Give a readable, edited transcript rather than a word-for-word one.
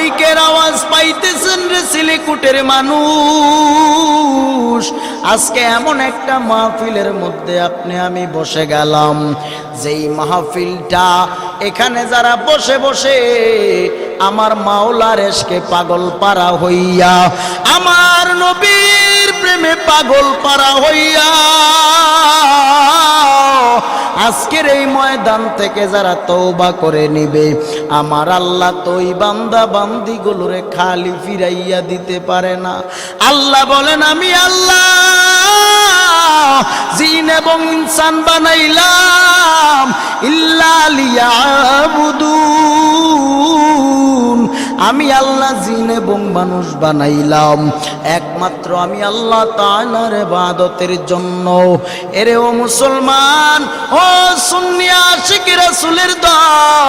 মাইকের আওয়াজ পাইতেছেন রে সিলিকুটের মানুষ, আজকে এমন একটা মাহফিলের মধ্যে আপনি আমি বসে গেলাম, যেই মাহফিলটা এখানে যারা বসে বসে আমার মাওলার এশকে পাগল পারা হইয়া, আমার নবীর প্রেমে পাগল পারা হইয়া আজকের এই ময়দান থেকে যারা তওবা করে নিবে, আমার আল্লাহ তো ওই বান্দা বান্দিগুলোরে খালি ফিরাইয়া দিতে পারে না। আল্লাহ বলেন, আমি আল্লাহ জিন এবং ইনসান বানাইলাম ইল্লা লিয়াবুদুন, আমি আল্লাহ জিন এবং মানুষ বানাইলাম একমাত্র আমি আল্লাহ তাআলার ইবাদতের জন্য। এরে ও মুসলমান, ও সুন্নি আশিক রাসূলের দল,